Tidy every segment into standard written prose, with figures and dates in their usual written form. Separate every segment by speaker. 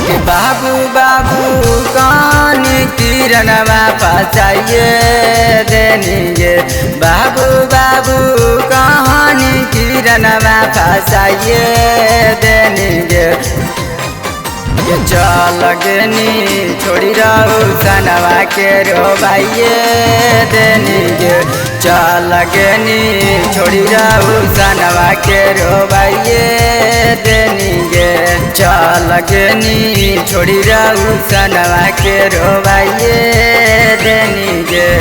Speaker 1: कि बाबू बाबू कहानी किरणवा फसाइए देनिगे। बाबू बाबू कहानी किरणवा फसाइए देनिगे। चल गेनी छोड़ी रहू सनवा के रोबाइए देनिगे। चल गेनी छोड़ी रहू सनवा के रोबाइए देनिगे। चल गेनी छोड़ी रहू सनवा के रोबाइए देनिगे।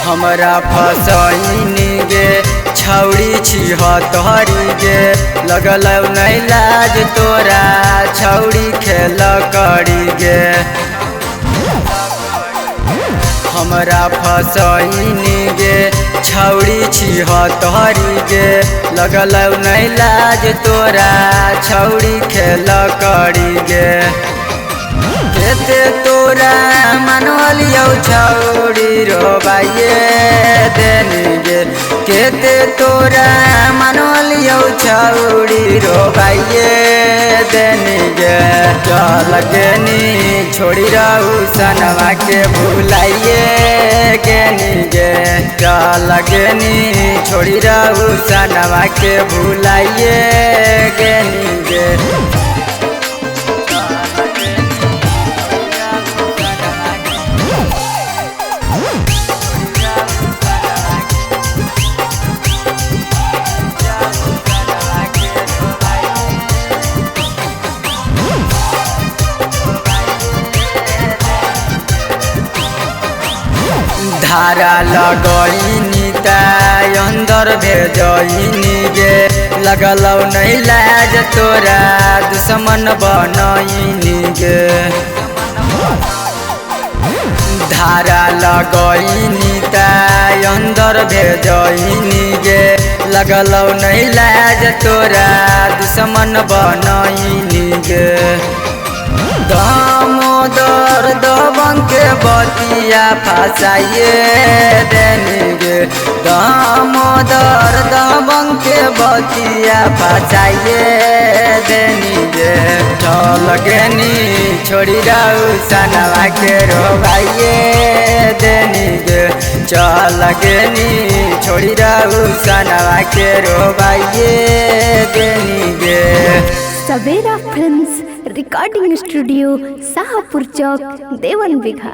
Speaker 1: हमरा फसैनी गे छौड़ी छिहत्तरी गे। लगल नहीं लाज तोरा छौड़ी खेल करी गे। हमरा फसैनी गे छौड़ी छिहत्तरी गे। लगल नहीं लाज तोरा छौड़ी खेल करी गे। केते तोरा मनवलियौ छौड़ी रोबाइए देनिगे। केते तोरा मनवलियौ छौड़ी रोबाइए देनिगे। चल गेनी छोड़ी रहू सनवा के भुलाइए गेनिगे। चल गेनी छोड़ी रहू सनवा के भुलाइए गेनिगे। धारा लगैनी अंदर भेजनी गे। लगल नहीं लाज तोरा दुश्मन बनैनी गे। धारा लगैनी अंदर भेजनी गे। लगल नहीं लाज तोरा दुश्मन बनैनी गे। दामोदर दबंग के बतिया फसाइए देनिगे। दामोदर दबंग के बतिया फसाइए देनिगे। चल गेनी छोड़ी रहू सनवा के रोबाइए देनिगे। चल गेनी छोड़ी रहू सनवा के रोबाइए देनिगे।
Speaker 2: सवेरा फिल्म्स रिकॉर्डिंग स्टूडियो शाहपुर चौक देवन बिघा।